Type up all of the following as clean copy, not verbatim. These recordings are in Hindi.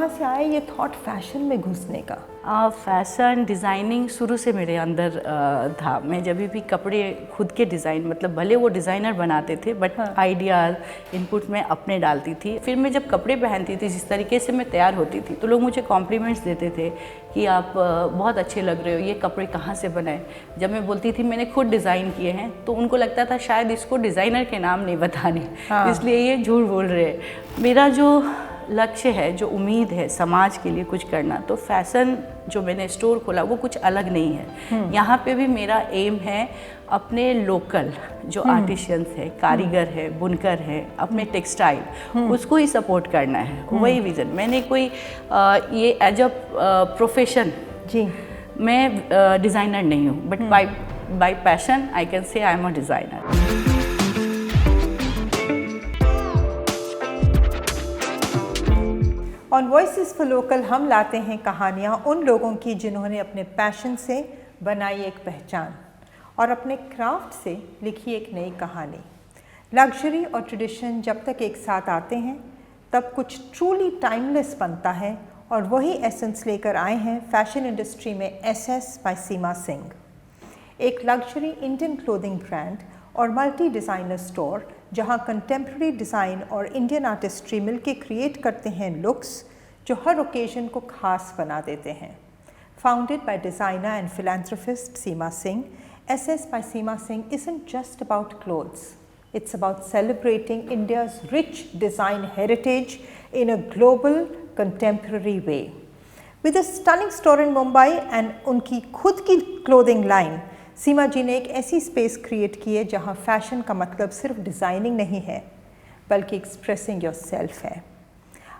कहाँ से आया ये थॉट फैशन में घुसने का? फैशन डिज़ाइनिंग शुरू से मेरे अंदर था। मैं जब भी कपड़े खुद के डिज़ाइन, मतलब भले वो डिज़ाइनर बनाते थे बट आइडियाज़ इनपुट मैं अपने डालती थी। फिर मैं जब कपड़े पहनती थी, जिस तरीके से मैं तैयार होती थी, तो लोग मुझे कॉम्प्लीमेंट्स देते थे कि आप बहुत अच्छे लग रहे हो, ये कपड़े कहाँ से बनाए। जब मैं बोलती थी मैंने खुद डिज़ाइन किए हैं, तो उनको लगता था शायद इसको डिज़ाइनर के नाम नहीं बताने, इसलिए ये झूठ बोल रहे हैं। मेरा जो लक्ष्य है, जो उम्मीद है समाज के लिए कुछ करना, तो फैशन जो मैंने स्टोर खोला वो कुछ अलग नहीं है। यहाँ पे भी मेरा एम है अपने लोकल जो आर्टिशियंस है, कारीगर है, बुनकर है, अपने टेक्सटाइल, उसको ही सपोर्ट करना है। वही विज़न। मैंने कोई ये एज अ प्रोफेशन जी, मैं डिज़ाइनर नहीं हूँ, but by passion I can say I am a designer. On voices for local हम लाते हैं कहानियाँ उन लोगों की जिन्होंने अपने पैशन से बनाई एक पहचान और अपने क्राफ्ट से लिखी एक नई कहानी। लग्जरी और ट्रेडिशन जब तक एक साथ आते हैं तब कुछ ट्रूली टाइमलेस बनता है, और वही एसेंस लेकर आए हैं फैशन इंडस्ट्री में SS बाय सीमा सिंह, एक लग्जरी इंडियन क्लोथिंग ब्रांड और मल्टी डिज़ाइनर स्टोर जहां कंटेम्प्रेरी डिज़ाइन और इंडियन आर्टिस्ट्री मिलकर क्रिएट करते हैं लुक्स जो हर ओकेजन को खास बना देते हैं। Founded by designer and philanthropist Seema Singh, SS by Seema Singh isn't just about clothes. It's about celebrating India's rich design heritage in a global, contemporary way. With a stunning store in Mumbai and उनकी खुद की clothing line, सीमा जी ने एक ऐसी स्पेस क्रिएट की है जहाँ फैशन का मतलब सिर्फ डिज़ाइनिंग नहीं है बल्कि एक्सप्रेसिंग योरसेल्फ है।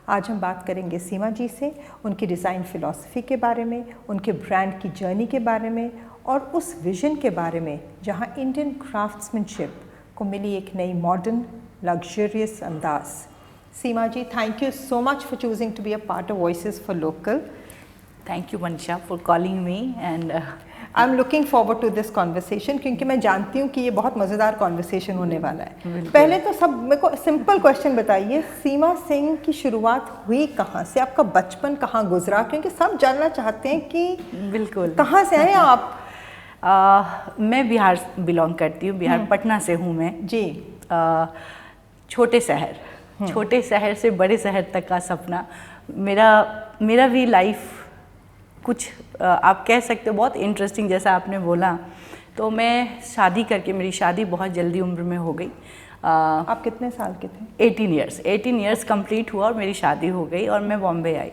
आज हम बात करेंगे सीमा जी से उनकी डिज़ाइन फ़िलॉसफी के बारे में, उनके ब्रांड की जर्नी के बारे में और उस विज़न के बारे में जहाँ इंडियन क्राफ्ट्समैनशिप को मिली एक नई मॉडर्न लग्जरियस अंदाज। Seema ji, thank you so much for choosing to be a part of voices for local. Thank you Manisha for calling me and I am looking forward to this conversation, क्योंकि मैं जानती हूँ कि ये बहुत मज़ेदार कॉन्वर्सेशन होने वाला है। पहले तो सब मेरे को सिंपल क्वेश्चन बताइए, सीमा सिंह की शुरुआत हुई कहाँ से, आपका बचपन कहाँ गुजरा, क्योंकि सब जानना चाहते हैं कि बिल्कुल कहाँ से आए आप। मैं बिहार बिलोंग करती हूँ, बिहार पटना से हूँ मैं जी। छोटे शहर से बड़े शहर तक का सपना मेरा भी लाइफ कुछ आप कह सकते हो बहुत इंटरेस्टिंग, जैसा आपने बोला। तो मैं शादी करके, मेरी शादी बहुत जल्दी उम्र में हो गई। आप कितने साल के थे? 18 ईयर्स कंप्लीट हुआ और मेरी शादी हो गई और मैं बॉम्बे आई।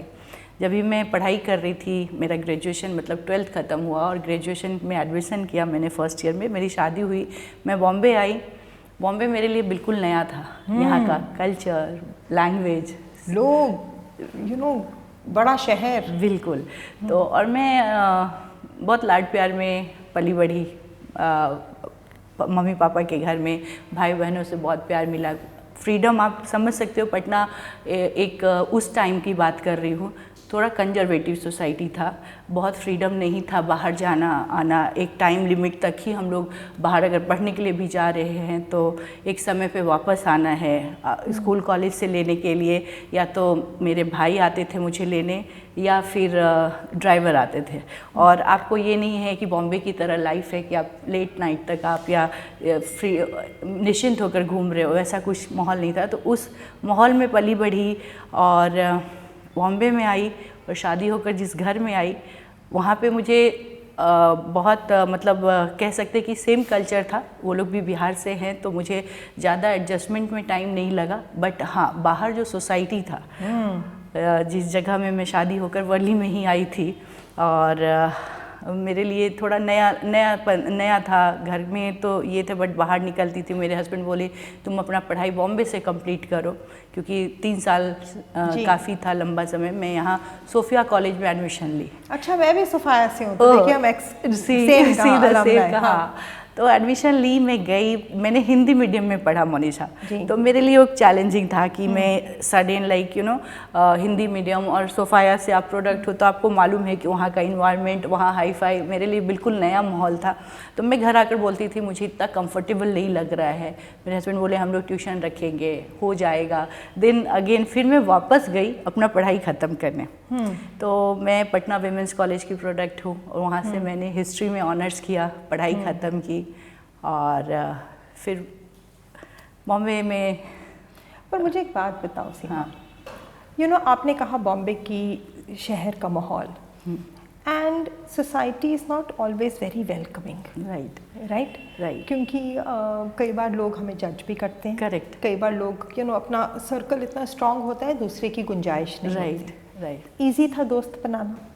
जब भी मैं पढ़ाई कर रही थी, मेरा ग्रेजुएशन मतलब 12th ख़त्म हुआ और ग्रेजुएशन में एडमिशन किया मैंने फर्स्ट ईयर में, मेरी शादी हुई, मैं बॉम्बे आई। बॉम्बे मेरे लिए बिल्कुल नया था, यहाँ का कल्चर, लैंग्वेज, लोग, बड़ा शहर। बिल्कुल। तो और मैं बहुत लाड प्यार में पली बढ़ी, मम्मी पापा के घर में, भाई बहनों से बहुत प्यार मिला। फ्रीडम आप समझ सकते हो, पटना एक उस टाइम की बात कर रही हूँ, थोड़ा कंजर्वेटिव सोसाइटी था, बहुत फ्रीडम नहीं था बाहर जाना आना। एक टाइम लिमिट तक ही हम लोग बाहर अगर पढ़ने के लिए भी जा रहे हैं तो एक समय पे वापस आना है स्कूल कॉलेज से लेने के लिए, या तो मेरे भाई आते थे मुझे लेने या फिर ड्राइवर आते थे। और आपको ये नहीं है कि बॉम्बे की तरह लाइफ है कि आप लेट नाइट तक आप या फ्री निश्चिंत होकर घूम रहे हो, ऐसा कुछ माहौल नहीं था। तो उस माहौल में पली बढ़ी और बॉम्बे में आई और शादी होकर जिस घर में आई वहाँ पे मुझे बहुत मतलब कह सकते कि सेम कल्चर था, वो लोग भी बिहार से हैं, तो मुझे ज़्यादा एडजस्टमेंट में टाइम नहीं लगा। बट हाँ, बाहर जो सोसाइटी था, जिस जगह में मैं शादी होकर वर्ली में ही आई थी, और मेरे लिए थोड़ा नया था। घर में तो ये थे, बट बाहर निकलती थी, मेरे हस्बैंड बोले तुम अपना पढ़ाई बॉम्बे से कंप्लीट करो, क्योंकि 3 साल काफ़ी था लंबा समय। मैं यहाँ सोफिया कॉलेज में एडमिशन ली। अच्छा, मैं भी सोफिया से हूँ, तो देखिए हम सीधा कहा। तो एडमिशन ली, मैं गई, मैंने हिंदी मीडियम में पढ़ा मोनिशा, तो मेरे लिए एक चैलेंजिंग था कि मैं सडन लाइक हिंदी मीडियम और सोफाया से आप प्रोडक्ट हो तो आपको मालूम है कि वहाँ का इन्वायरमेंट, वहाँ हाई फाई, मेरे लिए बिल्कुल नया माहौल था। तो मैं घर आकर बोलती थी मुझे इतना कंफर्टेबल नहीं लग रहा है। मेरे हस्बैंड बोले हम लोग ट्यूशन रखेंगे, हो जाएगा। देन अगेन फिर मैं वापस गई अपना पढ़ाई ख़त्म करने। तो मैं पटना विमेंस कॉलेज की प्रोडक्ट हूँ और वहाँ से मैंने हिस्ट्री में ऑनर्स किया, पढ़ाई ख़त्म की और फिर बॉम्बे में। पर मुझे एक बात बताओ सीमा, हाँ, आपने कहा बॉम्बे की शहर का माहौल, and society is not always very welcoming. Right क्योंकि कई बार लोग हमें जज भी करते हैं। करेक्ट। कई बार लोग अपना सर्कल इतना स्ट्रांग होता है, दूसरे की गुंजाइश नहीं होती। राइट। ईजी था दोस्त बनाना?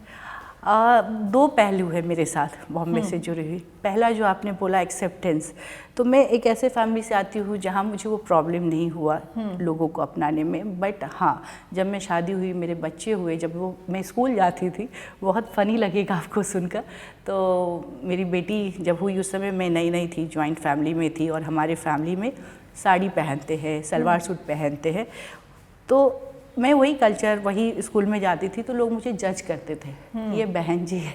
दो पहलू है मेरे साथ बॉम्बे से जुड़ी हुई। पहला जो आपने बोला एक्सेप्टेंस, तो मैं एक ऐसे फैमिली से आती हूँ जहाँ मुझे वो प्रॉब्लम नहीं हुआ लोगों को अपनाने में। बट हाँ, जब मैं शादी हुई, मेरे बच्चे हुए, जब मैं स्कूल जाती थी, बहुत फ़नी लगेगा आपको सुनकर, तो मेरी बेटी जब हुई उस समय मैं नई थी, जॉइंट फैमिली में थी और हमारे फैमिली में साड़ी पहनते हैं, सलवार सूट पहनते हैं। तो मैं वही कल्चर, वही स्कूल में जाती थी तो लोग मुझे जज करते थे, ये बहन जी है।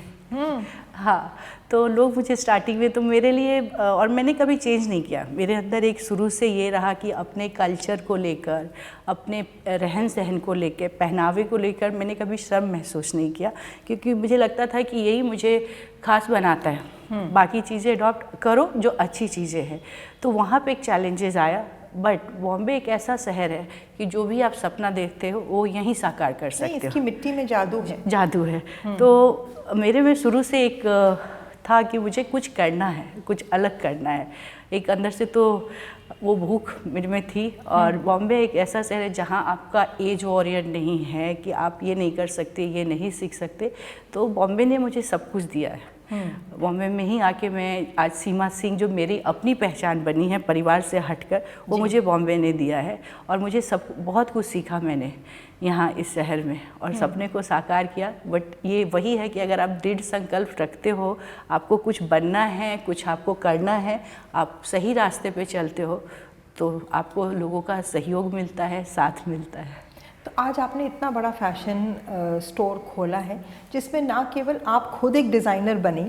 हाँ, तो लोग मुझे स्टार्टिंग में, तो मेरे लिए, और मैंने कभी चेंज नहीं किया, मेरे अंदर एक शुरू से ये रहा कि अपने कल्चर को लेकर, अपने रहन सहन को लेकर, पहनावे को लेकर मैंने कभी शर्म महसूस नहीं किया, क्योंकि मुझे लगता था कि यही मुझे खास बनाता है। बाकी चीज़ें अडॉप्ट करो जो अच्छी चीज़ें हैं। तो वहाँ पे एक चैलेंजेस आया, बट बॉम्बे एक ऐसा शहर है कि जो भी आप सपना देखते हो वो यहीं साकार कर सकते हो। इसकी मिट्टी में जादू है। तो मेरे में शुरू से एक था कि मुझे कुछ करना है, कुछ अलग करना है। एक अंदर से तो वो भूख मेरे में थी। और बॉम्बे एक ऐसा शहर है जहाँ आपका एज वॉरियर नहीं है कि आप ये नहीं कर सकते, ये नहीं सीख सकते। तो बॉम्बे ने मुझे सब कुछ दिया है। बॉम्बे में ही आके मैं आज सीमा सिंह, जो मेरी अपनी पहचान बनी है परिवार से हटकर, वो मुझे बॉम्बे ने दिया है। और मुझे सब बहुत कुछ सीखा मैंने यहाँ इस शहर में, और सपने को साकार किया। बट ये वही है कि अगर आप दृढ़ संकल्प रखते हो, आपको कुछ बनना है, कुछ आपको करना है, आप सही रास्ते पे चलते हो, तो आपको लोगों का सहयोग मिलता है, साथ मिलता है। तो आज आपने इतना बड़ा फैशन स्टोर खोला है जिसमें ना केवल आप खुद एक डिज़ाइनर बने,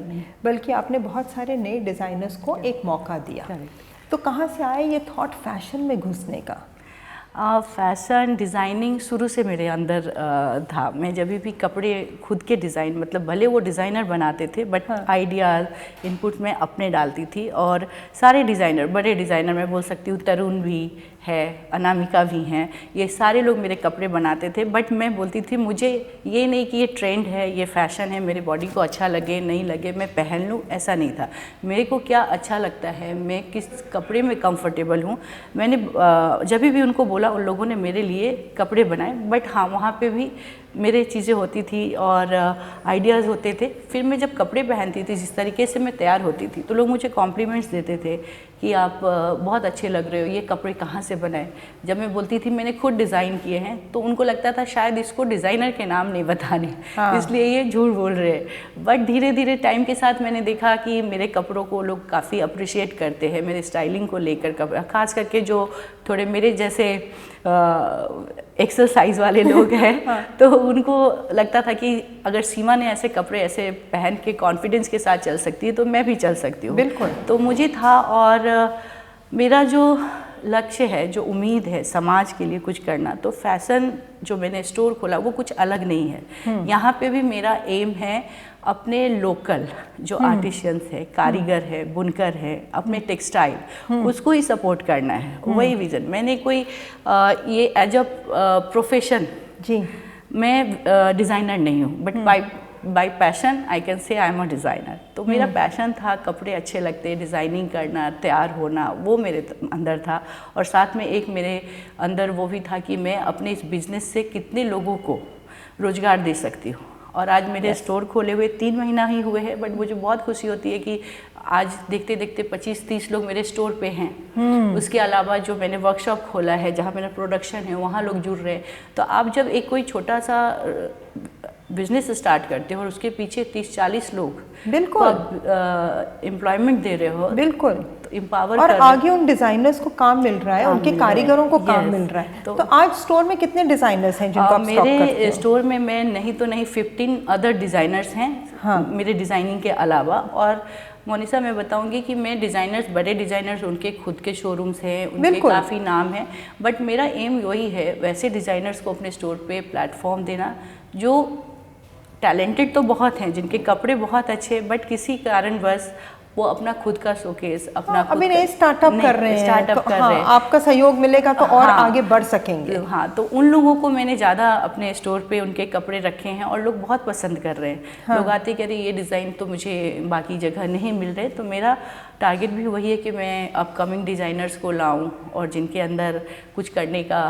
बल्कि आपने बहुत सारे नए डिज़ाइनर्स को एक मौका दिया। तो कहाँ से आया ये थॉट फैशन में घुसने का? फैशन डिज़ाइनिंग शुरू से मेरे अंदर था। मैं जब भी कपड़े खुद के डिज़ाइन, मतलब भले वो डिज़ाइनर बनाते थे, बट आइडियाज़, इनपुट मैं अपने डालती थी। और सारे डिज़ाइनर, बड़े डिज़ाइनर मैं बोल सकती हूँ, तरुण भी है, अनामिका भी हैं, ये सारे लोग मेरे कपड़े बनाते थे। बट मैं बोलती थी मुझे ये नहीं कि ये ट्रेंड है, ये फैशन है, मेरे बॉडी को अच्छा लगे नहीं लगे मैं पहन लूँ, ऐसा नहीं था। मेरे को क्या अच्छा लगता है, मैं किस कपड़े में कंफर्टेबल हूँ, मैंने जब भी उनको बोला, उन लोगों ने मेरे लिए कपड़े बनाए। बट हाँ, वहाँ पे भी मेरे चीज़ें होती थी और आइडियाज़ होते थे। फिर मैं जब कपड़े पहनती थी, जिस तरीके से मैं तैयार होती थी, तो लोग मुझे कॉम्प्लीमेंट्स देते थे कि आप बहुत अच्छे लग रहे हो, ये कपड़े कहाँ से बनाए। जब मैं बोलती थी मैंने खुद डिज़ाइन किए हैं, तो उनको लगता था शायद इसको डिज़ाइनर के नाम नहीं बताने, इसलिए ये झूठ बोल रहे हैं। बट धीरे धीरे टाइम के साथ मैंने देखा कि मेरे कपड़ों को लोग काफ़ी अप्रिशिएट करते हैं, मेरे स्टाइलिंग को लेकर कपड़ा, खास करके जो थोड़े मेरे जैसे एक्सरसाइज वाले लोग हैं तो उनको लगता था कि अगर सीमा ने ऐसे कपड़े ऐसे पहन के कॉन्फिडेंस के साथ चल सकती है तो मैं भी चल सकती हूँ। बिल्कुल। तो मुझे था, और मेरा जो लक्ष्य है, जो उम्मीद है समाज के लिए कुछ करना, तो फैशन जो मैंने स्टोर खोला वो कुछ अलग नहीं है। यहाँ पे भी मेरा एम है अपने लोकल जो आर्टिशियंस है, कारीगर है, बुनकर है, अपने टेक्सटाइल, उसको ही सपोर्ट करना है, वही विज़न। मैंने कोई ये एज अ प्रोफेशन, जी मैं डिज़ाइनर नहीं हूँ, but by passion I can say I am a designer. तो मेरा पैशन था कपड़े अच्छे लगते, डिज़ाइनिंग करना, तैयार होना, वो मेरे अंदर था। और साथ में एक मेरे अंदर वो भी था कि मैं अपने इस बिज़नेस से कितने लोगों को रोज़गार दे सकती हूँ। और आज मेरे स्टोर खोले हुए 3 महीना ही हुए हैं, बट मुझे बहुत खुशी होती है कि आज देखते देखते 25-30 लोग मेरे स्टोर पे हैं। उसके अलावा जो मैंने वर्कशॉप खोला है, जहाँ मेरा प्रोडक्शन है, वहाँ लोग जुड़ रहे हैं। तो आप जब एक कोई छोटा सा बिजनेस स्टार्ट करते हो और उसके पीछे 30-40 लोग बिल्कुल एम्प्लॉयमेंट दे रहे हो, बिल्कुल, तो एम्पावर और कर आगे उन डिजाइनर्स को काम मिल रहा है, काम उनके मिल रहा है। कारीगरों को काम Yes, मिल रहा है। तो आज स्टोर में कितने डिजाइनर्स हैं जिनको आप स्टॉक करते मेरे हो? स्टोर में मैं नहीं तो नहीं 15 अदर डिज़ाइनर्स हैं, हाँ। मेरे डिज़ाइनिंग के अलावा। और मोनिसा मैं बताऊंगी कि मैं डिज़ाइनर्स, बड़े डिज़ाइनर्स, उनके खुद के शोरूम्स हैं, उनके बिल्कुल। काफ़ी नाम हैं, बट मेरा एम वही है वैसे डिज़ाइनर्स को अपने स्टोर पे प्लेटफॉर्म देना जो टैलेंटेड तो बहुत हैं, जिनके कपड़े बहुत अच्छे, बट किसी कारणवश वो अपना खुद का शोकेस अपना अभी नहीं स्टार्टअप कर रहे हैं, स्टार्टअप तो कर हाँ, रहे हैं, आपका सहयोग मिलेगा तो और हाँ, आगे बढ़ सकेंगे। हाँ, तो उन लोगों को मैंने ज़्यादा अपने स्टोर पे उनके कपड़े रखे हैं और लोग बहुत पसंद कर रहे हैं। हाँ। लोग आते कह रहे ये डिज़ाइन तो मुझे बाकी जगह नहीं मिल रहे, तो मेरा टारगेट भी वही है कि मैं अपकमिंग डिज़ाइनर्स को लाऊं और जिनके अंदर कुछ करने का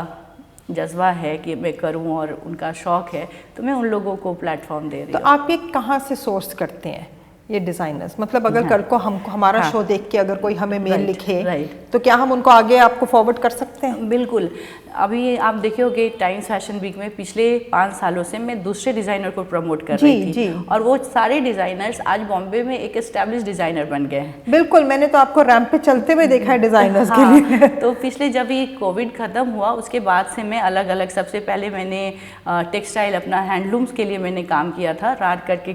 जज्बा है कि मैं करूं और उनका शौक़ है, तो मैं उन लोगों को प्लेटफॉर्म दे रही हूँ। तो आप ये कहाँ से सोर्स करते हैं ये डिजाइनर्स? मतलब अगर कल को हमको हमारा हाँ। शो देख के अगर कोई हमें मेल लिखे, राइट। तो क्या हम उनको आगे आपको फॉरवर्ड कर सकते हैं? बिल्कुल। अभी आप देखोगे टाइम्स फैशन वीक में पिछले 5 सालों से मैं दूसरे डिज़ाइनर को प्रमोट कर रही थी, जी। और वो सारे डिज़ाइनर्स आज बॉम्बे में एक एस्टैब्लिश डिज़ाइनर बन गए हैं। बिल्कुल, मैंने तो आपको रैंप पे चलते हुए देखा है डिजाइनर्स के लिए। तो पिछले जब ये कोविड ख़त्म हुआ उसके बाद से मैं अलग अलग, सबसे पहले मैंने टेक्सटाइल अपना हैंडलूम्स के लिए मैंने काम किया था, रार करके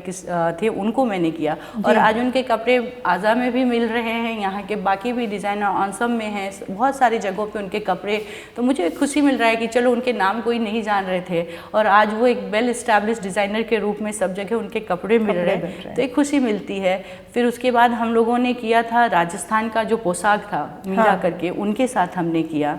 थे उनको मैंने किया, और आज उनके कपड़े आज़ा में भी मिल रहे हैं, यहाँ के बाकी भी डिज़ाइनर ऑनसम में हैं, बहुत सारी जगहों पे उनके कपड़े। तो मुझे खुशी मिल रहा है कि चलो उनके नाम कोई नहीं जान रहे थे और आज वो एक वेल एस्टैब्लिश डिज़ाइनर के रूप में सब जगह उनके कपड़े मिल रहे हैं, तो एक खुशी मिलती है। फिर उसके बाद हम लोगों ने किया था राजस्थान का जो पोशाक था मीरा करके, उनके साथ हमने किया।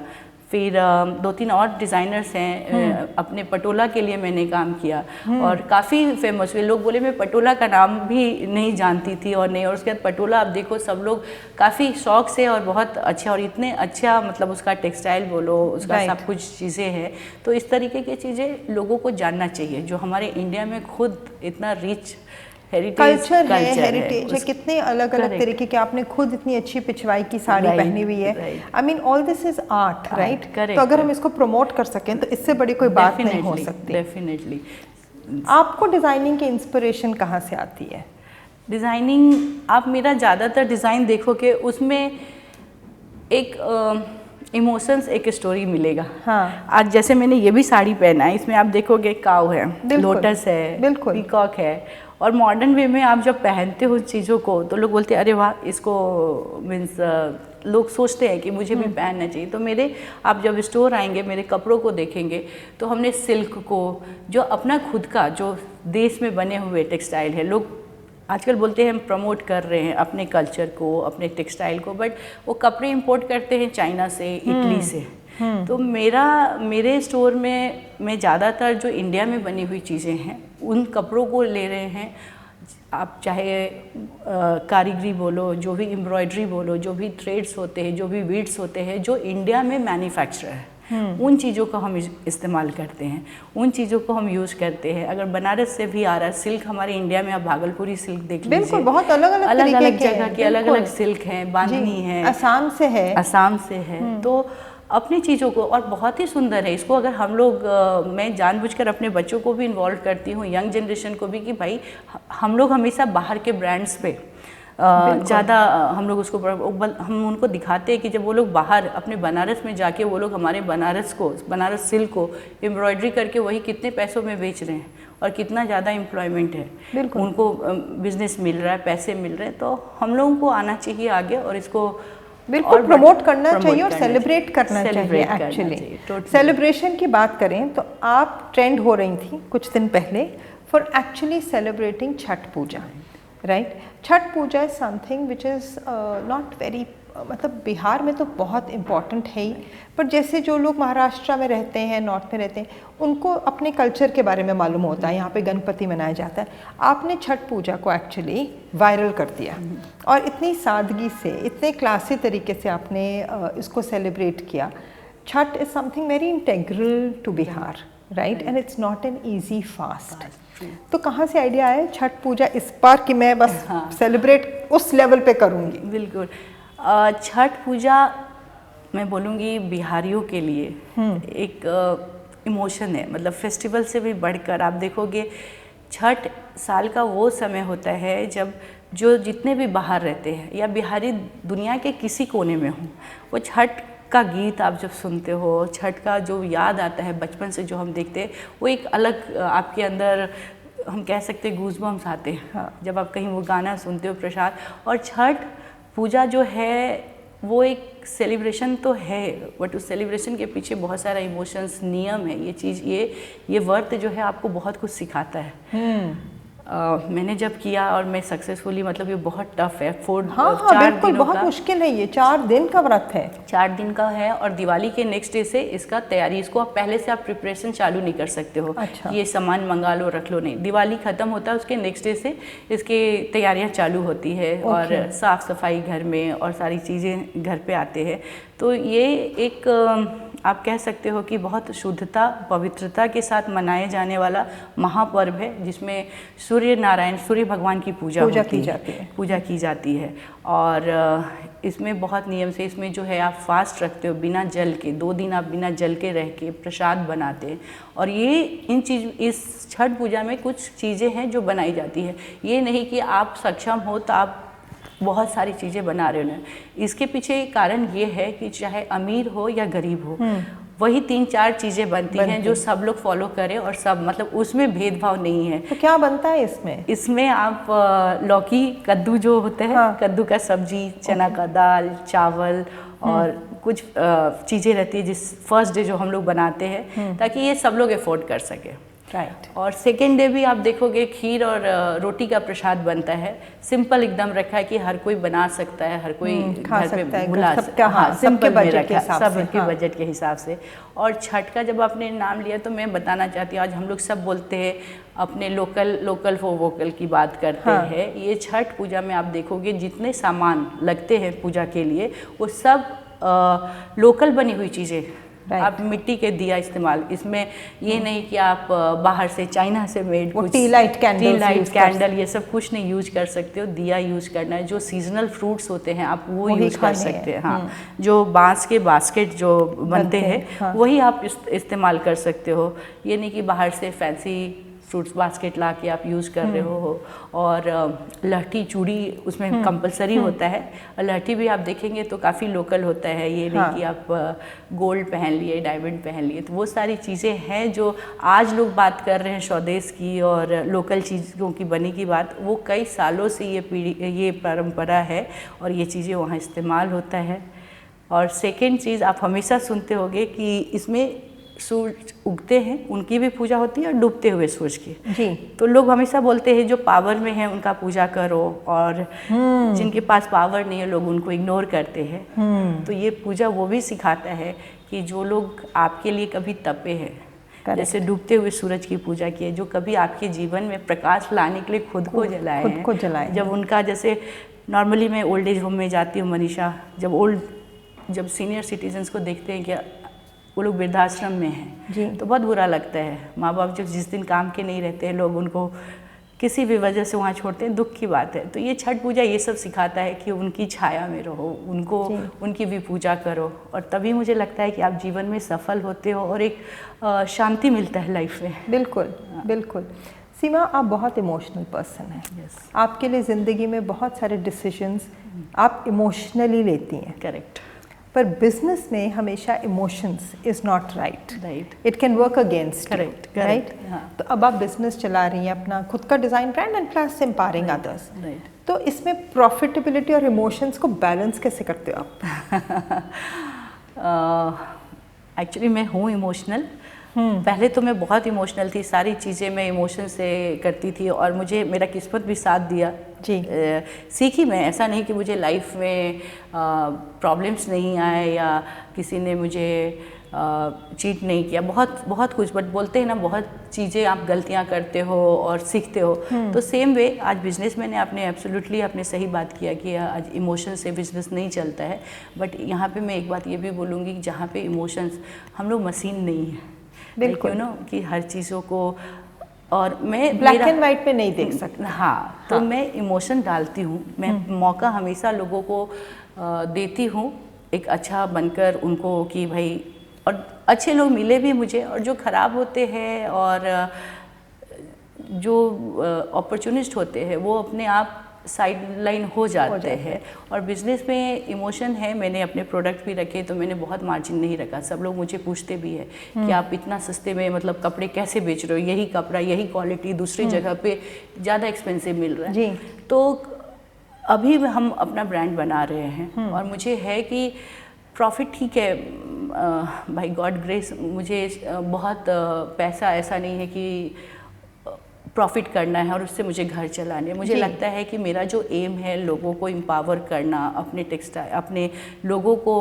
फिर 2-3 और डिज़ाइनर्स हैं, अपने पटोला के लिए मैंने काम किया और काफ़ी फेमस हुए। लोग बोले मैं पटोला का नाम भी नहीं जानती थी और उसके बाद पटोला आप देखो सब लोग काफ़ी शौक से और बहुत अच्छा, और इतने अच्छा मतलब उसका टेक्सटाइल बोलो, उसका सब कुछ चीज़ें हैं। तो इस तरीके की चीज़ें लोगों को जानना चाहिए, जो हमारे इंडिया में खुद इतना रिच कल्चर है, हेरिटेज है, कितने अलग अलग तरीके के। आपने खुद इतनी अच्छी पिछवाई की साड़ी पहनी हुई है। I mean all this is art, right? तो अगर हम इसको प्रमोट कर सकें तो इससे बड़ी कोई बात नहीं हो सकती। डेफिनेटली। आपको डिजाइनिंग की इंस्पिरेशन कहाँ से आती है? डिज़ाइनिंग, आप मेरा ज़्यादातर डिज़ाइन देखोगे उसमें एक इमोशंस, एक स्टोरी मिलेगा। हाँ। आज जैसे मैंने ये भी साड़ी पहना है, इसमें आप देखोगे काऊ है, लोटस है, पीकॉक है, और मॉडर्न वे में आप जब पहनते हो चीज़ों को तो लोग बोलते हैं अरे वाह, इसको मीन्स लोग सोचते हैं कि मुझे भी पहनना चाहिए। तो मेरे, आप जब स्टोर आएंगे मेरे कपड़ों को देखेंगे तो हमने सिल्क को, जो अपना खुद का जो देश में बने हुए टेक्सटाइल है, लोग आजकल बोलते हैं हम प्रमोट कर रहे हैं अपने कल्चर को, अपने टेक्सटाइल को, बट वो कपड़े इंपोर्ट करते हैं चाइना से, इटली से। तो मेरे स्टोर में मैं ज़्यादातर जो इंडिया में बनी हुई चीज़ें हैं उन कपड़ों को ले रहे हैं। आप चाहे कारीगरी बोलो, जो भी एम्ब्रॉयडरी बोलो, जो भी थ्रेड्स होते हैं, जो भी बीड्स होते हैं, जो इंडिया में मैन्युफैक्चर है, उन चीज़ों को हम इस्तेमाल करते हैं, उन चीज़ों को हम यूज़ करते हैं। अगर बनारस से भी आ रहा है सिल्क, हमारे इंडिया में आप भागलपुरी सिल्क देख लीजिए, बिल्कुल, बहुत अलग अलग जगह की अलग अलग सिल्क हैं, बांधनी है, असम से है, असम से है। तो अपनी चीज़ों को, और बहुत ही सुंदर है इसको, अगर हम लोग मैं जानबूझकर अपने बच्चों को भी इन्वॉल्व करती हूँ, यंग जनरेशन को भी, कि भाई हम लोग हमेशा बाहर के ब्रांड्स पे ज़्यादा हम लोग उसको, हम उनको दिखाते हैं कि जब वो लोग बाहर अपने बनारस में जाके वो लोग हमारे बनारस सिल्क को एम्ब्रॉयडरी करके वही कितने पैसों में बेच रहे हैं और कितना ज़्यादा एम्प्लॉयमेंट है, उनको बिजनेस मिल रहा है, पैसे मिल रहे हैं। तो हम लोगों को आना चाहिए आगे और इसको बिल्कुल प्रमोट करना चाहिए और सेलिब्रेट करना चाहिए। एक्चुअली सेलिब्रेशन की बात करें तो आप ट्रेंड हो रही थी कुछ दिन पहले for actually celebrating Chhath Puja, right? Chhath Puja is something which is not very, मतलब बिहार में तो बहुत इम्पॉर्टेंट है ही, पर जैसे जो लोग महाराष्ट्र में रहते हैं, नॉर्थ में रहते हैं, उनको अपने कल्चर के बारे में मालूम होता है। यहाँ पे गणपति मनाया जाता है, आपने छठ पूजा को एक्चुअली वायरल कर दिया और इतनी सादगी से, इतने क्लासी तरीके से आपने इसको सेलिब्रेट किया। Chhath is something very integral to Bihar, right? And it's not an easy fast. तो कहाँ से आइडिया आया छठ पूजा इस बार कि मैं बस सेलिब्रेट उस लेवल पे करूँगी? बिल्कुल, छठ पूजा मैं बोलूँगी बिहारियों के लिए एक इमोशन है, मतलब फेस्टिवल से भी बढ़कर आप देखोगे छठ साल का वो समय होता है जब जो जितने भी बाहर रहते हैं या बिहारी दुनिया के किसी कोने में हों, वो छठ का गीत आप जब सुनते हो, छठ का जो याद आता है बचपन से जो हम देखते हैं, वो एक अलग आपके अंदर हम कह सकते हैं गूज़बम्स आते हैं। हाँ। जब आप कहीं वो गाना सुनते हो प्रसाद। और छठ पूजा जो है वो एक सेलिब्रेशन तो है, बट उस सेलिब्रेशन के पीछे बहुत सारा इमोशंस, नियम है। ये चीज़ ये व्रत जो है आपको बहुत कुछ सिखाता है। मैंने जब किया और मैं सक्सेसफुली, मतलब ये बहुत टफ है। 4 दिनों बहुत मुश्किल है। ये 4 दिन का व्रत है। 4 दिन का है और दिवाली के नेक्स्ट डे से इसका तैयारी, इसको आप पहले से आप प्रिपरेशन चालू नहीं कर सकते हो। अच्छा। ये सामान मंगा लो रख लो, नहीं। दिवाली खत्म होता है उसके नेक्स्ट डे से इसके तैयारियां चालू होती है। और साफ़ सफाई घर में और सारी चीज़ें घर पे आते हैं। तो ये एक आप कह सकते हो कि बहुत शुद्धता पवित्रता के साथ मनाए जाने वाला महापर्व है, जिसमें सूर्य नारायण, सूर्य भगवान की पूजा की जाती है। और इसमें बहुत नियम से, इसमें जो है आप फास्ट रखते हो बिना जल के, 2 दिन आप बिना जल के रह के प्रसाद बनाते हैं। और ये इस छठ पूजा में कुछ चीज़ें हैं जो बनाई जाती है। ये नहीं कि आप सक्षम हो तो आप बहुत सारी चीज़ें बना रहे हो। इसके पीछे कारण ये है कि चाहे अमीर हो या गरीब हो, वही 3-4 चीज़ें बनती हैं जो सब लोग फॉलो करें और सब, मतलब उसमें भेदभाव नहीं है। तो क्या बनता है इसमें? इसमें आप लौकी, कद्दू जो होते हैं, हाँ। कद्दू का सब्जी, चना का दाल, चावल और कुछ चीज़ें रहती है जिस फर्स्ट डे जो हम लोग बनाते हैं ताकि ये सब लोग अफोर्ड कर सके। राइट। और सेकेंड डे भी आप देखोगे खीर और रोटी का प्रसाद बनता है। सिंपल एकदम रखा है कि हर कोई बना सकता है, हर कोई खा सकता है, बुला सकता है। हाँ, सबके बजट के हिसाब से। सबके बजट के हिसाब से। और छठ का जब आपने नाम लिया तो मैं बताना चाहती हूँ, आज हम लोग सब बोलते हैं अपने लोकल फॉर वोकल की बात करते हैं। ये छठ पूजा में आप देखोगे जितने सामान लगते हैं पूजा के लिए, वो सब लोकल बनी हुई चीज़ें। आप मिट्टी के दिया इस्तेमाल, इसमें ये नहीं कि आप बाहर से चाइना से मेड कुछ टी लाइट कैंडल ये सब कुछ नहीं यूज कर सकते हो। दिया यूज करना है। जो सीजनल फ्रूट्स होते हैं आप वो यूज कर सकते हैं। हाँ, जो बांस के बास्केट जो बनते हैं वही आप इस्तेमाल कर सकते हो। ये नहीं कि बाहर से फैंसी फ्रूट्स बास्केट ला के आप यूज़ कर रहे हो। और लहठी चूड़ी उसमें कंपलसरी होता है। और लहठी भी आप देखेंगे तो काफ़ी लोकल होता है। ये नहीं कि आप गोल्ड पहन लिए, डायमंड पहन लिए। तो वो सारी चीज़ें हैं जो आज लोग बात कर रहे हैं स्वदेश की और लोकल चीज़ों की बनी की बात, वो कई सालों से ये परंपरा है और ये चीज़ें वहाँ इस्तेमाल होता है। और सेकेंड चीज़ आप हमेशा सुनते होंगे कि इसमें सूरज उगते हैं उनकी भी पूजा होती है और डूबते हुए सूरज की जी। तो लोग हमेशा बोलते हैं जो पावर में है उनका पूजा करो, और जिनके पास पावर नहीं है लोग उनको इग्नोर करते हैं। तो ये पूजा वो भी सिखाता है कि जो लोग आपके लिए कभी तपे हैं, जैसे डूबते हुए सूरज की पूजा की है, जो कभी आपके जीवन में प्रकाश लाने के लिए खुद को जलाए। जब उनका, जैसे नॉर्मली मैं ओल्ड एज होम में जाती हूँ मनीषा, जब सीनियर सिटीजन्स को देखते हैं कि वो लोग वृद्धाश्रम में हैं तो बहुत बुरा लगता है। माँ बाप जो जिस दिन काम के नहीं रहते हैं, लोग उनको किसी भी वजह से वहाँ छोड़ते हैं, दुख की बात है। तो ये छठ पूजा ये सब सिखाता है कि उनकी छाया में रहो, उनकी भी पूजा करो, और तभी मुझे लगता है कि आप जीवन में सफल होते हो और एक शांति मिलता है लाइफ में। बिल्कुल बिल्कुल। सीमा, आप बहुत इमोशनल पर्सन हैं। आपके लिए ज़िंदगी में बहुत सारे डिसीजंस आप इमोशनली लेती हैं। करेक्ट। पर बिजनेस में हमेशा emotions is not right, it can work against. Right. तो अब आप बिजनेस चला रही हैं, अपना खुद का design brand and plus empowering others. तो इसमें प्रॉफिटेबिलिटी और इमोशंस को बैलेंस कैसे करते हो आप? एक्चुअली मैं हूँ इमोशनल। पहले तो मैं बहुत इमोशनल थी, सारी चीज़ें मैं इमोशन से करती थी और मुझे मेरा किस्मत भी साथ दिया जी। सीखी मैं, ऐसा नहीं कि मुझे लाइफ में प्रॉब्लम्स नहीं आए या किसी ने मुझे चीट नहीं किया, बहुत कुछ। बट बोलते हैं ना, बहुत चीज़ें आप गलतियां करते हो और सीखते हो। तो सेम वे आज बिजनेस मैंने आपने एब्सोल्युटली आपने सही बात किया कि आज इमोशन से बिजनेस नहीं चलता है। बट यहाँ पे मैं एक बात ये भी बोलूँगी कि जहाँ पे इमोशंस, हम लोग मशीन नहीं है, बिल्कुल नो कि हर चीज़ों को, और मैं ब्लैक एंड वाइट में नहीं देख सकता। हाँ, तो मैं इमोशन डालती हूँ, मैं मौका हमेशा लोगों को देती हूँ एक अच्छा बनकर उनको, कि भाई, और अच्छे लोग मिले भी मुझे, और जो ख़राब होते हैं और जो अपॉर्चुनिस्ट होते हैं वो अपने आप साइडलाइन हो जाते हैं। और बिजनेस में इमोशन है। मैंने अपने प्रोडक्ट भी रखे तो मैंने बहुत मार्जिन नहीं रखा। सब लोग मुझे पूछते भी है कि आप इतना सस्ते में मतलब कपड़े कैसे बेच रहे हो, यही कपड़ा यही क्वालिटी दूसरी जगह पे ज़्यादा एक्सपेंसिव मिल रहा है। तो अभी हम अपना ब्रांड बना रहे हैं और मुझे है कि प्रॉफिट ठीक है, बाय गॉड ग्रेस मुझे बहुत पैसा ऐसा नहीं है कि प्रॉफिट करना है और उससे मुझे घर चलाने। मुझे लगता है कि मेरा जो एम है लोगों को एम्पावर करना, अपने टेक्सटाइल अपने लोगों को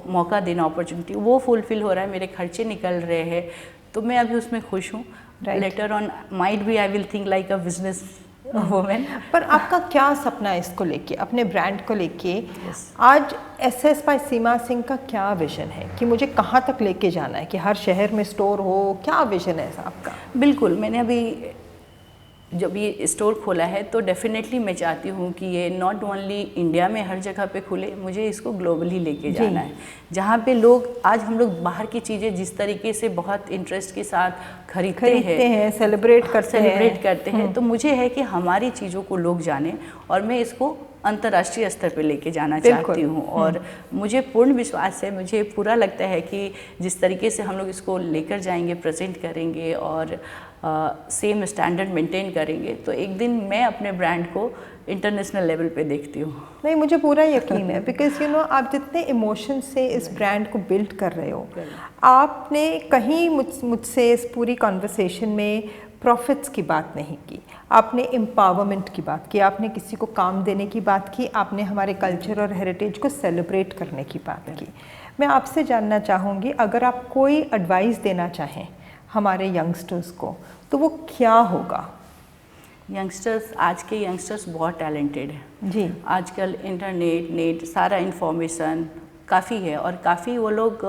मौका देना, अपॉर्चुनिटी, वो फुलफिल हो रहा है, मेरे खर्चे निकल रहे हैं, तो मैं अभी उसमें खुश हूँ। Later on might be I will think like a business women. पर आपका क्या सपना है इसको लेके, अपने ब्रांड को लेके? आज SS बाय सीमा सिंह का क्या विजन है कि मुझे कहाँ तक लेके जाना है, कि हर शहर में स्टोर हो? क्या विजन है आपका? बिल्कुल, मैंने अभी जब ये स्टोर खोला है तो डेफिनेटली मैं चाहती हूँ कि ये नॉट ओनली इंडिया में हर जगह पे खुले, मुझे इसको ग्लोबली लेके जाना है, जहाँ पे लोग आज हम लोग बाहर की चीज़ें जिस तरीके से बहुत इंटरेस्ट के साथ खरीदते हैं, सेलिब्रेट करते हैं, तो मुझे है कि हमारी चीज़ों को लोग जाने और मैं इसको अंतर्राष्ट्रीय स्तर पे लेके जाना चाहती हूँ। और मुझे पूर्ण विश्वास है, मुझे पूरा लगता है कि जिस तरीके से हम लोग इसको लेकर जाएंगे, प्रेजेंट करेंगे और सेम स्टैंडर्ड मेंटेन करेंगे, तो एक दिन मैं अपने ब्रांड को इंटरनेशनल लेवल पे देखती हूँ। नहीं, मुझे पूरा यकीन है, बिकॉज यू नो आप जितने इमोशन से इस ब्रांड को बिल्ड कर रहे हो, आपने कहीं मुझसे इस पूरी कॉन्वर्सेशन में प्रॉफिट्स की बात नहीं की, आपने एम्पावरमेंट की बात की, आपने किसी को काम देने की बात की, आपने हमारे कल्चर और हेरिटेज को सेलिब्रेट करने की बात की। मैं आपसे जानना चाहूँगी, अगर आप कोई एडवाइस देना चाहें हमारे यंगस्टर्स को, तो वो क्या होगा? यंगस्टर्स, आज के यंगस्टर्स बहुत टैलेंटेड हैं जी। आजकल नेट सारा इन्फॉर्मेशन काफ़ी है और काफ़ी वो लोग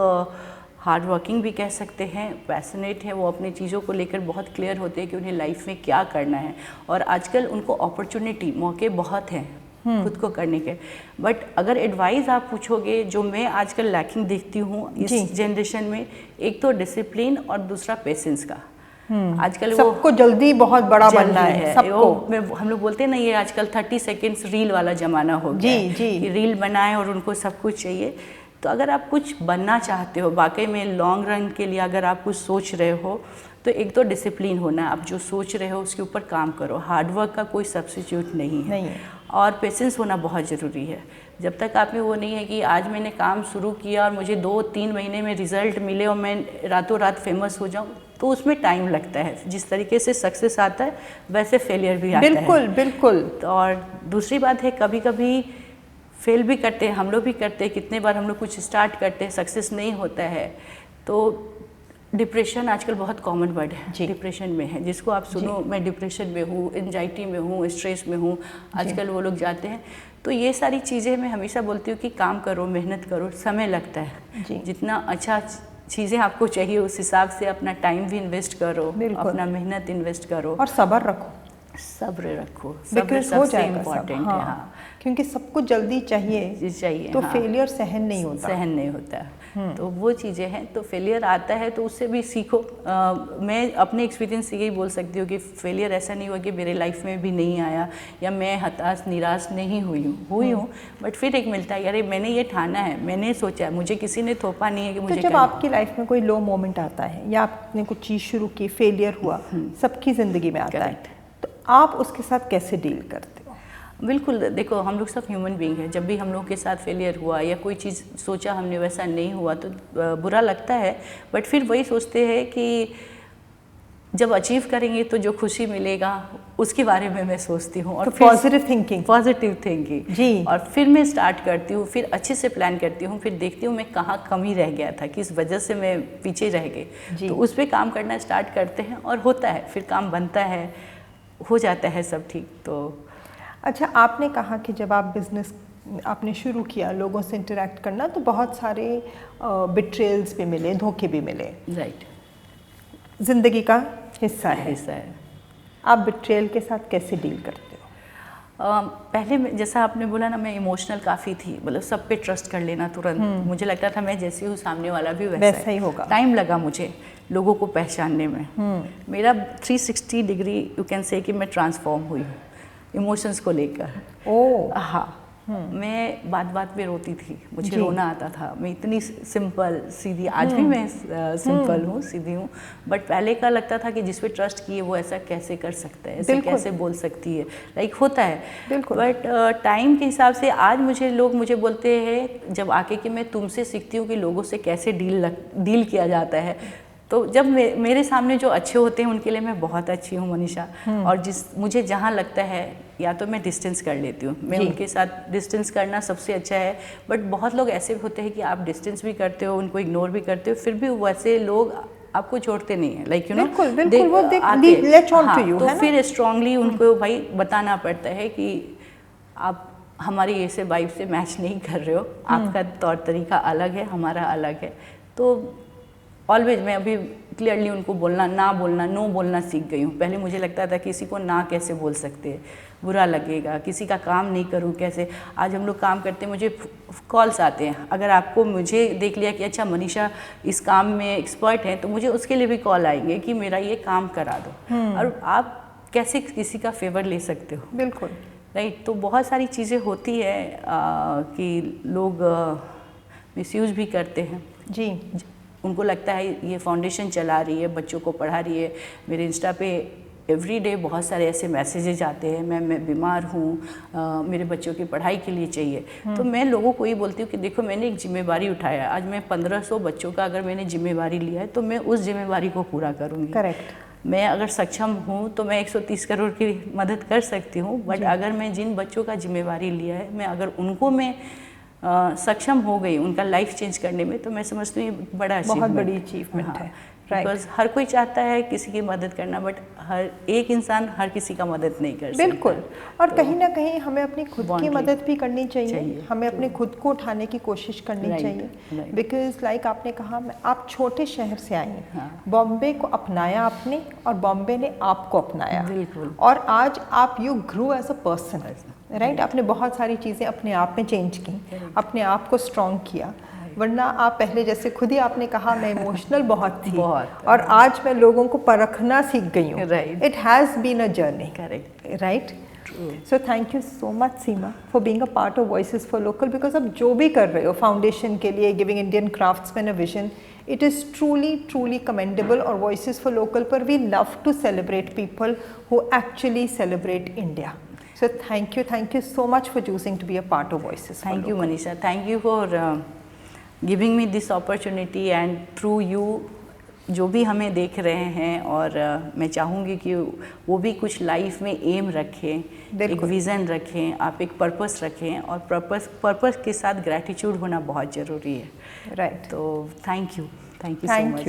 हार्ड वर्किंग भी कह सकते हैं, पैशनेट है, वो अपनी चीज़ों को लेकर बहुत क्लियर होते हैं कि उन्हें लाइफ में क्या करना है। और आजकल उनको अपॉर्चुनिटी, मौके बहुत हैं खुद को करने के। बट अगर एडवाइस आप पूछोगे, जो मैं आजकल लैकिंग देखती हूँ इस जनरेशन में, एक तो डिसिप्लिन और दूसरा पेशेंस का। आजकल सबको जल्दी बहुत बड़ा बनना है सबको। हम लोग बोलते हैं ना, ये आजकल 30 सेकेंड्स रील वाला ज़माना हो गया है कि रील बनाएं और उनको सब कुछ चाहिए। तो अगर आप कुछ बनना चाहते हो वाकई में लॉन्ग रन के लिए, अगर आप कुछ सोच रहे हो, तो एक तो डिसिप्लिन होना, आप जो सोच रहे हो उसके ऊपर काम करो, हार्डवर्क का कोई सब्स्टिट्यूट नहीं है। और पेशेंस होना बहुत ज़रूरी है। जब तक आप में वो नहीं है कि आज मैंने काम शुरू किया और मुझे 2-3 महीने में रिजल्ट मिले और मैं रातों रात फेमस हो जाऊँ, तो उसमें टाइम लगता है। जिस तरीके से सक्सेस आता है वैसे फेलियर भी आता है। बिल्कुल बिल्कुल। तो और दूसरी बात है, कभी कभी फेल भी करते हैं, हम लोग भी करते हैं। कितने बार हम लोग कुछ स्टार्ट करते हैं, सक्सेस नहीं होता है, तो डिप्रेशन आजकल बहुत कॉमन वर्ड है, डिप्रेशन में है, जिसको आप सुनो मैं डिप्रेशन में हूँ, एंजाइटी में हूँ, स्ट्रेस में हूँ, आजकल वो लोग जाते हैं। तो ये सारी चीज़ें मैं हमेशा बोलती हूँ कि काम करो, मेहनत करो, समय लगता है। जितना अच्छा चीज़ें आपको चाहिए उस हिसाब से अपना टाइम भी इन्वेस्ट करो, अपना मेहनत इन्वेस्ट करो और सब्र रखो। सब्र सबसे इम्पोर्टेंट है। हाँ, क्योंकि सबको जल्दी चाहिए तो फेलियर सहन नहीं होता। तो वो चीज़ें हैं। तो फेलियर आता है तो उससे भी सीखो। मैं अपने एक्सपीरियंस से यही बोल सकती हूँ कि फेलियर ऐसा नहीं हुआ कि मेरे लाइफ में भी नहीं आया या मैं हताश निराश नहीं हुई हूँ, बट फिर एक मिलता है, यार मैंने ये ठाना है, मैंने सोचा है, मुझे किसी ने थोपा नहीं है कि मुझे। तो जब आपकी लाइफ में कोई लो मोमेंट आता है या आपने कुछ चीज़ शुरू की, फेलियर हुआ, सबकी ज़िंदगी में आता है, तो आप उसके साथ कैसे डील करते हो? बिल्कुल, देखो हम लोग सब ह्यूमन बीइंग हैं। जब भी हम लोग के साथ फेलियर हुआ या कोई चीज़ सोचा हमने वैसा नहीं हुआ तो बुरा लगता है, बट फिर वही सोचते हैं कि जब अचीव करेंगे तो जो खुशी मिलेगा उसके बारे में मैं सोचती हूँ। और तो पॉजिटिव थिंकिंग जी। और फिर मैं स्टार्ट करती हूँ, फिर अच्छे से प्लान करती हूँ, फिर देखती हूँ मैं कहाँ कमी रह गया था, किस वजह से मैं पीछे रह गई, तो उस पर काम करना स्टार्ट करते हैं और होता है, फिर काम बनता है, हो जाता है सब ठीक। तो अच्छा, आपने कहा कि जब आप बिज़नेस आपने शुरू किया, लोगों से इंटरेक्ट करना, तो बहुत सारे बिट्रेल्स भी मिले, धोखे भी मिले। राइट, ज़िंदगी का हिस्सा है। है। आप बिट्रेल के साथ कैसे डील करते हो? पहले जैसा आपने बोला ना, मैं इमोशनल काफ़ी थी, मतलब सब पे ट्रस्ट कर लेना तुरंत। मुझे लगता था मैं जैसी हूँ सामने वाला भी वैसा ही होगा। टाइम लगा मुझे लोगों को पहचानने में। मेरा 360 डिग्री यू कैन से कि मैं ट्रांसफॉर्म हुई हूँ इमोशंस को लेकर। हाँ, मैं बात बात पे रोती थी, मुझे रोना आता था। मैं इतनी सिंपल सीधी, आज भी मैं सिंपल हूँ, सीधी हूँ, बट पहले का लगता था कि जिस पे ट्रस्ट किए वो ऐसा कैसे कर सकता है, ऐसे कैसे बोल सकती है, लाइक होता है। बट टाइम के हिसाब से आज लोग मुझे बोलते हैं जब आके कि मैं तुमसे सीखती हूँ कि लोगों से कैसे डील किया जाता है। तो जब मेरे सामने जो अच्छे होते हैं उनके लिए मैं बहुत अच्छी हूँ मनीषा, और मुझे जहाँ लगता है या तो मैं डिस्टेंस कर लेती हूँ, मैं उनके साथ डिस्टेंस करना सबसे अच्छा है। बट बहुत लोग ऐसे भी होते हैं कि आप डिस्टेंस भी करते हो, उनको इग्नोर भी करते हो, फिर भी वैसे लोग आपको छोड़ते नहीं है, लाइक यू नो, तो फिर स्ट्रांगली उनको भाई बताना पड़ता है कि आप हमारी ऐसे वाइब से मैच नहीं कर रहे हो, आपका तौर तरीका अलग है, हमारा अलग है। तो ऑलवेज मैं अभी क्लियरली उनको नो बोलना सीख गई हूँ। पहले मुझे लगता था किसी को ना कैसे बोल सकते हैं, बुरा लगेगा, किसी का काम नहीं करूँ कैसे। आज हम लोग काम करते हैं, मुझे कॉल्स आते हैं, अगर आपको मुझे देख लिया कि अच्छा मनीषा इस काम में एक्सपर्ट है, तो मुझे उसके लिए भी कॉल आएंगे कि मेरा ये काम करा दो। और आप कैसे किसी का फेवर ले सकते हो? बिल्कुल राइट। तो बहुत सारी चीज़ें होती है कि लोग मिसयूज भी करते हैं। जी, उनको लगता है ये फाउंडेशन चला रही है, बच्चों को पढ़ा रही है। मेरे इंस्टा पे एवरीडे बहुत सारे ऐसे मैसेजेज आते हैं, मैं बीमार हूँ, मेरे बच्चों की पढ़ाई के लिए चाहिए। तो मैं लोगों को ये बोलती हूँ कि देखो मैंने एक जिम्मेवारी उठाया, आज मैं 1500 बच्चों का अगर मैंने जिम्मेवारी लिया है तो मैं उस जिम्मेवारी को पूरा करूँगी। करेक्ट। मैं अगर सक्षम हूँ तो मैं 130 करोड़ की मदद कर सकती हूँ, बट अगर मैं जिन बच्चों का जिम्मेवारी लिया है, मैं अगर उनको मैं सक्षम हो गई उनका लाइफ चेंज करने में, तो मैं समझती हूँ ये बहुत बड़ी अचीवमेंट है। बिकॉज हर कोई चाहता है किसी की मदद करना, बट हर एक इंसान हर किसी का मदद नहीं कर सकता। बिल्कुल। और तो कहीं ना कहीं हमें अपनी खुद की मदद भी करनी चाहिए। हमें अपने खुद को उठाने की कोशिश करनी चाहिए। बिकॉज लाइक आपने कहा, आप छोटे शहर से आई हैं, बॉम्बे को अपनाया आपने और बॉम्बे ने आपको अपनाया। बिल्कुल। और आज आप you grow as a person, right. आपने बहुत सारी चीज़ें अपने आप में चेंज की, अपने आप को स्ट्रॉन्ग किया। वरना आप पहले जैसे खुद ही आपने कहा मैं इमोशनल बहुत थी, और आज मैं लोगों को परखना सीख गई हूँ। It has been a journey. Correct, right. So thank you so much Seema for being a part of voices for local. Because आप जो भी कर रहे हो फाउंडेशन के लिए, giving Indian craftsman a vision, it is truly commendable. और वॉइसेस फॉर लोकल पर we love to celebrate people who actually celebrate India. So thank you so much for choosing to be a part of Voices. Thank you Manisha, thank you for giving me this opportunity, and through you जो भी हमें देख रहे हैं, और मैं चाहूँगी कि वो भी कुछ लाइफ में एम रखें, एक विज़न रखें, आप एक पर्पस रखें, और पर्पस के साथ ग्रैटिट्यूड होना बहुत ज़रूरी है। राइट। तो थैंक यू सो मच।